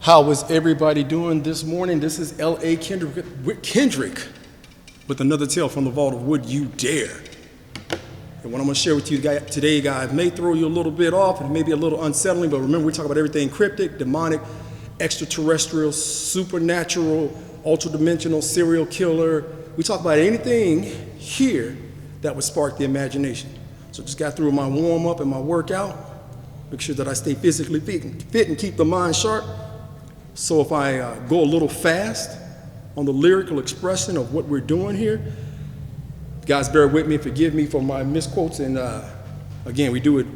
How is everybody doing this morning? This is L.A.Kendrick with another tale from the vault of Would You Dare. And what I'm going to share with you today, guys, may throw you a little bit off and it may be a little unsettling, but remember, we talk about everything cryptic, demonic, extraterrestrial, supernatural, ultra-dimensional, serial killer. We talk about anything here that would spark the imagination. So just got through my warm-up and my workout. Make sure that I stay physically fit and keep the mind sharp. So if I go a little fast on the lyrical expression of what we're doing here, guys, bear with me, forgive me for my misquotes, and again, we do it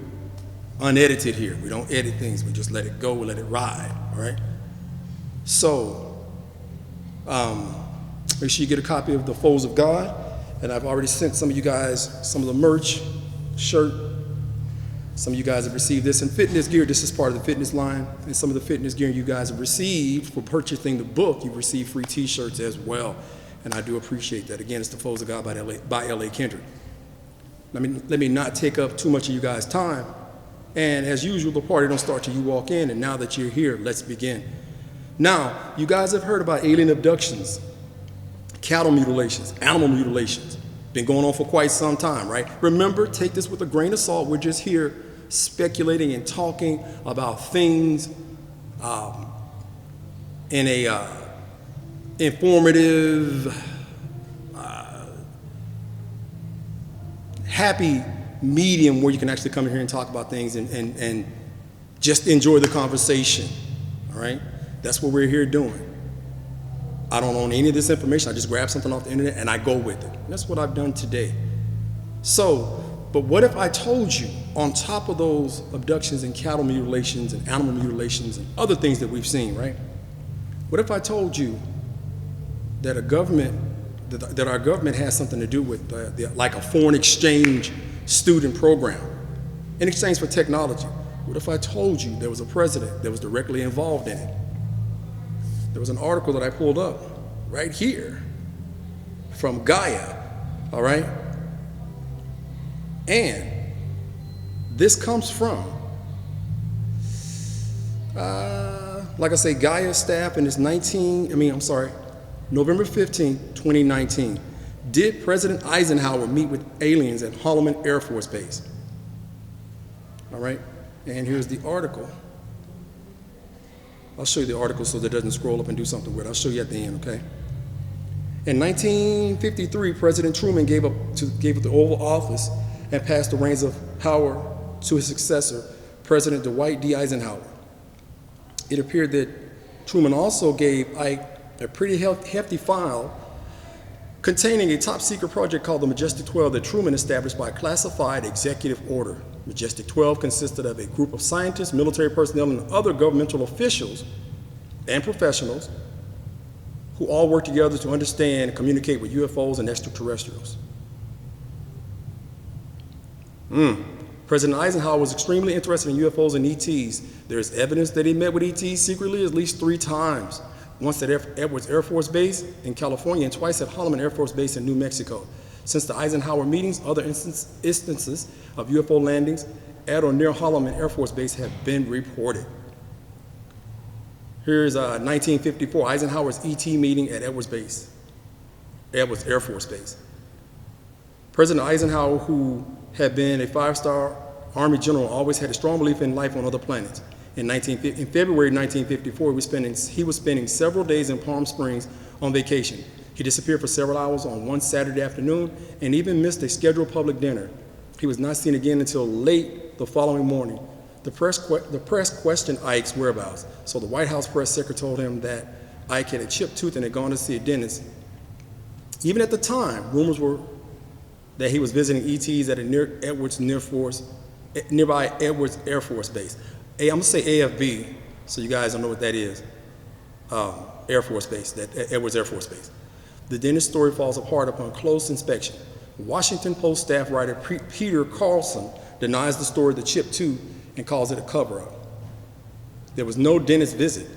unedited here. We don't edit things, we just let it go, we let it ride, all right? So, make sure you get a copy of The Foes of God, and I've already sent some of you guys some of the merch, shirt. Some of you guys have received this, and fitness gear, this is part of the fitness line, and some of the fitness gear you guys have received for purchasing the book, you've received free t-shirts as well, and I do appreciate that. Again, it's The Foes of God by L.A.Kendrick. Let me not take up too much of you guys' time, and as usual, the party don't start till you walk in, and now that you're here, let's begin. Now, you guys have heard about alien abductions, cattle mutilations, animal mutilations. Been going on for quite some time, right? Remember, take this with a grain of salt. We're just here speculating and talking about things in a informative, happy medium where you can actually come in here and talk about things and just enjoy the conversation, all right? That's what we're here doing. I don't own any of this information. I just grab something off the internet and I go with it. And that's what I've done today. So, but what if I told you, on top of those abductions and cattle mutilations and animal mutilations and other things that we've seen, right? What if I told you that our government has something to do with like a foreign exchange student program in exchange for technology? What if I told you there was a president that was directly involved in it? There was an article that I pulled up right here from Gaia, all right? And this comes from, like I say, Gaia staff, and it's November 15, 2019. Did President Eisenhower meet with aliens at Holloman Air Force Base? All right, and here's the article. I'll show you the article so that it doesn't scroll up and do something weird. I'll show you at the end, okay? In 1953, President Truman gave up the Oval Office and passed the reins of power to his successor, President Dwight D. Eisenhower. It appeared that Truman also gave Ike a pretty hefty file containing a top-secret project called the Majestic 12 that Truman established by a classified executive order. Majestic 12 consisted of a group of scientists, military personnel, and other governmental officials and professionals who all worked together to understand and communicate with UFOs and extraterrestrials. President Eisenhower was extremely interested in UFOs and ETs. There's evidence that he met with ETs secretly at least 3 times. Once at Edwards Air Force Base in California and twice at Holloman Air Force Base in New Mexico. Since the Eisenhower meetings, other instances of UFO landings at or near Holloman Air Force Base have been reported. Here's 1954, Eisenhower's ET meeting at Edwards Air Force Base. President Eisenhower, who had been a 5-star Army general, always had a strong belief in life on other planets. In February 1954, he was spending several days in Palm Springs on vacation. He disappeared for several hours on one Saturday afternoon and even missed a scheduled public dinner. He was not seen again until late the following morning. The press questioned Ike's whereabouts, so the White House press secretary told him that Ike had a chipped tooth and had gone to see a dentist. Even at the time, rumors were that he was visiting ETs at a nearby Edwards Air Force Base. I'm gonna say AFB, so you guys don't know what that is. Air Force Base, that Edwards Air Force Base. The dentist story falls apart upon close inspection. Washington Post staff writer Peter Carlson denies the story of the chipped tooth and calls it a cover-up. There was no dentist visit.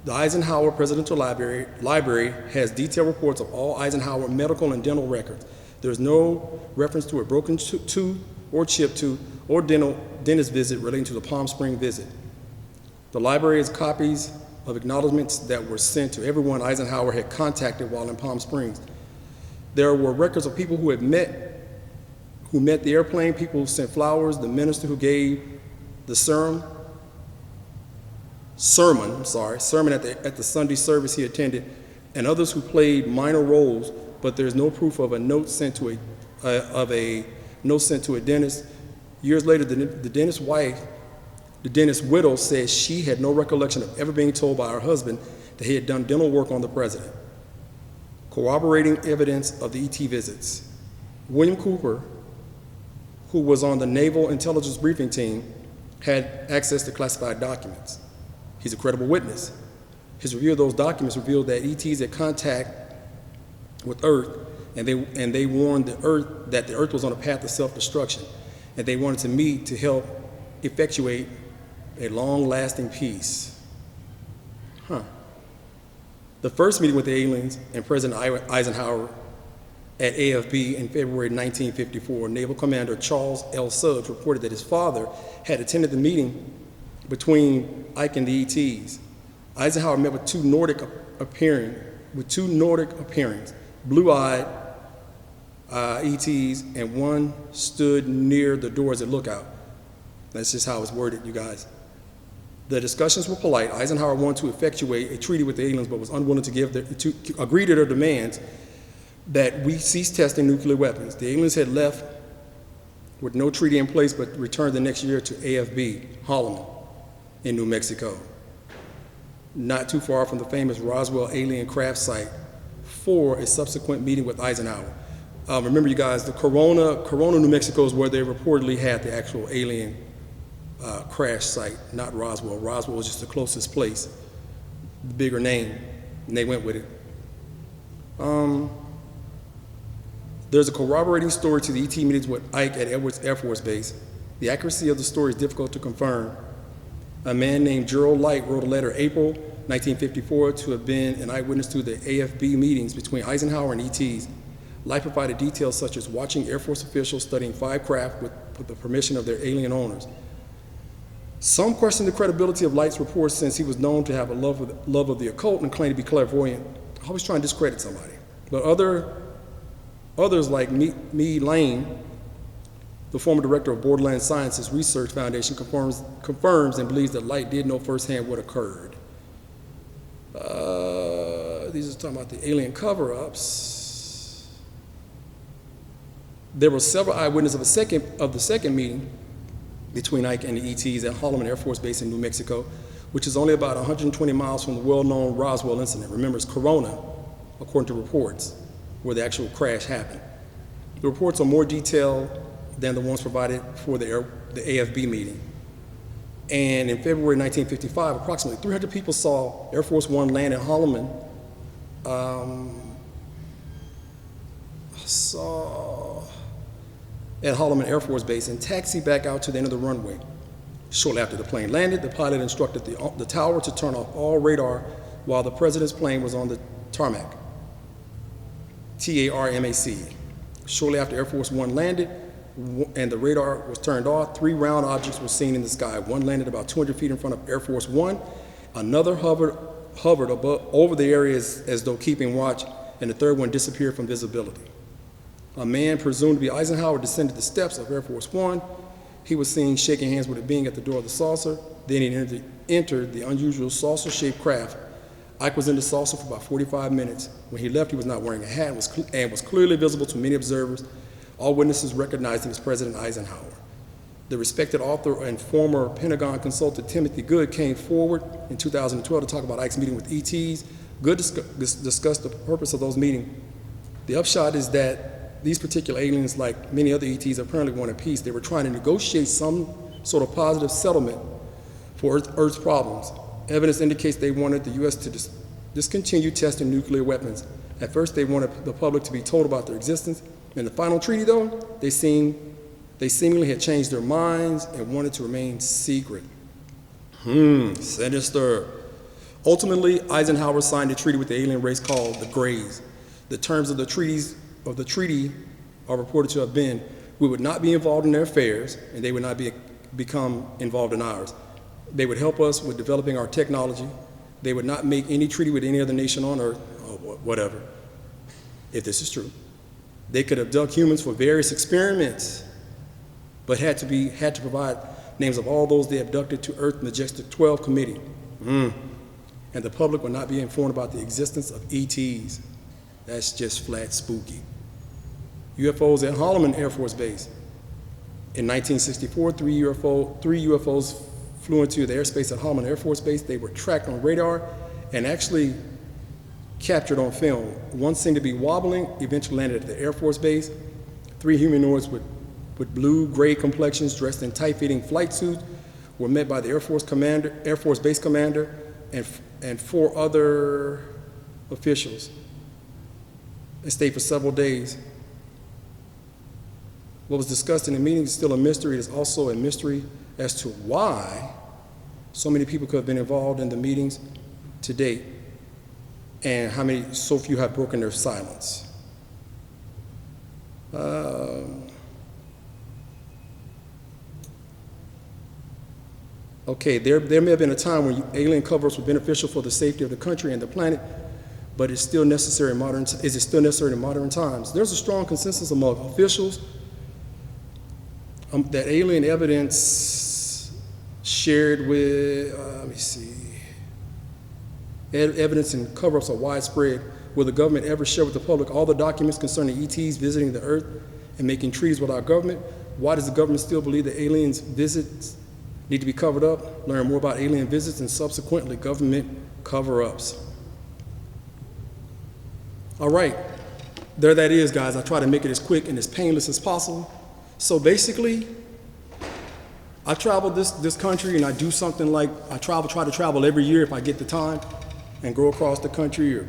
The Eisenhower Presidential Library has detailed reports of all Eisenhower medical and dental records. There's no reference to a broken tooth or chipped tooth or dentist visit relating to the Palm Springs visit. The library has copies of acknowledgments that were sent to everyone Eisenhower had contacted while in Palm Springs. There were records of people who met the airplane, people who sent flowers, the minister who gave the sermon at the Sunday service he attended, and others who played minor roles, but there's no proof of a note sent to a dentist. Years later, the dentist's wife, the dentist's widow, said she had no recollection of ever being told by her husband that he had done dental work on the president. Corroborating evidence of the ET visits. William Cooper, who was on the Naval Intelligence Briefing Team, had access to classified documents. He's a credible witness. His review of those documents revealed that ETs had contact with Earth, and they warned the Earth that the Earth was on a path to self-destruction, and they wanted to meet to help effectuate a long-lasting peace. The first meeting with the aliens and President Eisenhower at AFB in February 1954, Naval Commander Charles L. Suggs reported that his father had attended the meeting between Ike and the ETs. Eisenhower met with two Nordic appearings, blue-eyed ETs, and one stood near the door as a lookout. That's just how it's worded, you guys. The discussions were polite. Eisenhower wanted to effectuate a treaty with the aliens, but was unwilling to agree to their demands that we cease testing nuclear weapons. The aliens had left with no treaty in place, but returned the next year to AFB, Holloman, in New Mexico, not too far from the famous Roswell alien craft site, for a subsequent meeting with Eisenhower. Remember, you guys, the Corona, New Mexico is where they reportedly had the actual alien crash site, not Roswell. Roswell was just the closest place, the bigger name, and they went with it. There's a corroborating story to the ET meetings with Ike at Edwards Air Force Base. The accuracy of the story is difficult to confirm. A man named Gerald Light wrote a letter April 1954 to have been an eyewitness to the AFB meetings between Eisenhower and ETs. Light provided details such as watching Air Force officials studying 5 craft with the permission of their alien owners. Some question the credibility of Light's reports, since he was known to have a love of the occult and claimed to be clairvoyant, always trying to discredit somebody. But others like Meade Lane, the former director of Borderland Sciences Research Foundation, confirms and believes that Light did know firsthand what occurred. These are talking about the alien cover-ups. There were several eyewitnesses of the second meeting between Ike and the ETs at Holloman Air Force Base in New Mexico, which is only about 120 miles from the well-known Roswell incident. Remember, it's Corona, according to reports, where the actual crash happened. The reports are more detailed than the ones provided for the AFB meeting. And in February 1955, approximately 300 people saw Air Force One land at Holloman, Air Force Base and taxi back out to the end of the runway. Shortly after the plane landed, the pilot instructed the tower to turn off all radar while the president's plane was on the tarmac, T-A-R-M-A-C. Shortly after Air Force One landed and the radar was turned off, 3 round objects were seen in the sky. One landed about 200 feet in front of Air Force One, another hovered over the area as though keeping watch, and the third one disappeared from visibility. A man presumed to be Eisenhower descended the steps of Air Force One. He was seen shaking hands with a being at the door of the saucer. Then he entered the unusual saucer-shaped craft. Ike was in the saucer for about 45 minutes. When he left, he was not wearing a hat and was clearly visible to many observers. All witnesses recognized him as President Eisenhower. The respected author and former Pentagon consultant Timothy Good came forward in 2012 to talk about Ike's meeting with ETs. Good discussed the purpose of those meetings. The upshot is that these particular aliens, like many other ETs, apparently wanted peace. They were trying to negotiate some sort of positive settlement for Earth's problems. Evidence indicates they wanted the U.S. to discontinue testing nuclear weapons. At first, they wanted the public to be told about their existence. In the final treaty, though, they seemingly had changed their minds and wanted to remain secret. Sinister. Ultimately, Eisenhower signed a treaty with the alien race called the Greys. The terms of the treaty are reported to have been, we would not be involved in their affairs, and they would not become involved in ours. They would help us with developing our technology. They would not make any treaty with any other nation on earth, or whatever, if this is true. They could abduct humans for various experiments, but had to provide names of all those they abducted to Earth Majestic 12 Committee. And the public will not be informed about the existence of ETs. That's just flat spooky. UFOs at Holloman Air Force Base. In 1964, three UFOs flew into the airspace at Holloman Air Force Base. They were tracked on radar and actually captured on film. One seemed to be wobbling, eventually landed at the Air Force Base. 3 humanoids with blue-gray complexions dressed in tight-fitting flight suits were met by the Air Force Base commander and 4 other officials. They stayed for several days. What was discussed in the meeting is still a mystery. It is also a mystery as to why so many people could have been involved in the meetings to date, and how many so few have broken their silence. Okay, there may have been a time when alien cover-ups were beneficial for the safety of the country and the planet, but is it still necessary in modern times? There's a strong consensus among officials that alien evidence shared with, evidence and cover-ups are widespread. Will the government ever share with the public all the documents concerning ETs visiting the Earth and making treaties with our government? Why does the government still believe that aliens visits need to be covered up? Learn more about alien visits and subsequently government cover-ups. All right, there that is, guys. I try to make it as quick and as painless as possible. So basically, I travel this country, and I do something like try to travel every year if I get the time, and go across the country. Or,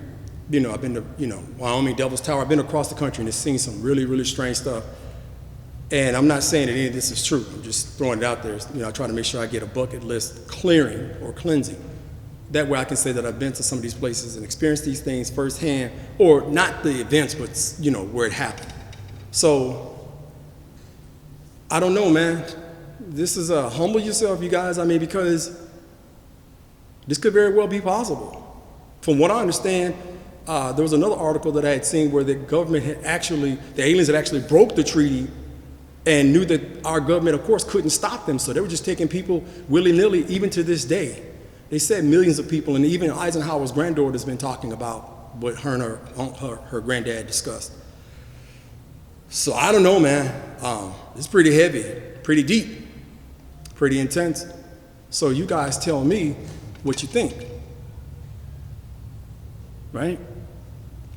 I've been to Wyoming, Devil's Tower. I've been across the country and seen some really, really strange stuff. And I'm not saying that any of this is true. I'm just throwing it out there. I try to make sure I get a bucket list clearing or cleansing. That way I can say that I've been to some of these places and experienced these things firsthand, or not the events, but where it happened. So I don't know, man. This is humble yourself, you guys. Because this could very well be possible. From what I understand, there was another article that I had seen where the aliens had actually broke the treaty and knew that our government, of course, couldn't stop them. So they were just taking people willy-nilly, even to this day. They said millions of people, and even Eisenhower's granddaughter has been talking about what her and her granddad discussed. So I don't know, man. It's pretty heavy, pretty deep, pretty intense. So you guys tell me what you think, right?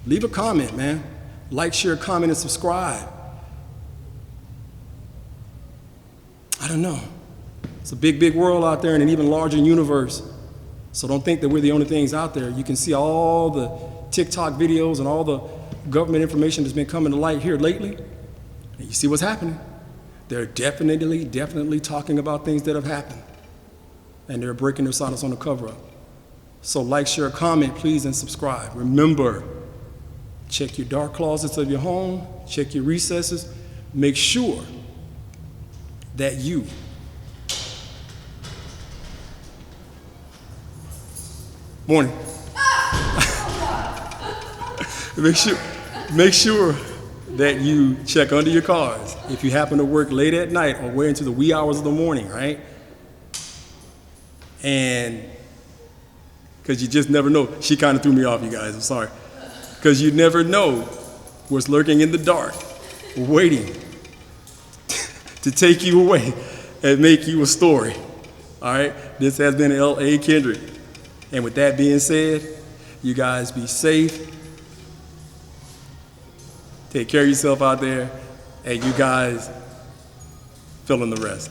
Leave a comment, man. Like, share, comment, and subscribe. I don't know. It's a big, big world out there and an even larger universe. So don't think that we're the only things out there. You can see all the TikTok videos and all the government information that's been coming to light here lately. And you see what's happening. They're definitely talking about things that have happened. And they're breaking their silence on the cover-up. So like, share, comment, please, and subscribe. Remember, check your dark closets of your home. Check your recesses. Make sure that you morning. Make sure that you check under your cars if you happen to work late at night or way into the wee hours of the morning, right? And because you just never know. She kind of threw me off, you guys. I'm sorry. Because you never know what's lurking in the dark, waiting to take you away and make you a story. All right? This has been L.A.Kendrick. And with that being said, you guys be safe. Take care of yourself out there. And you guys fill in the rest.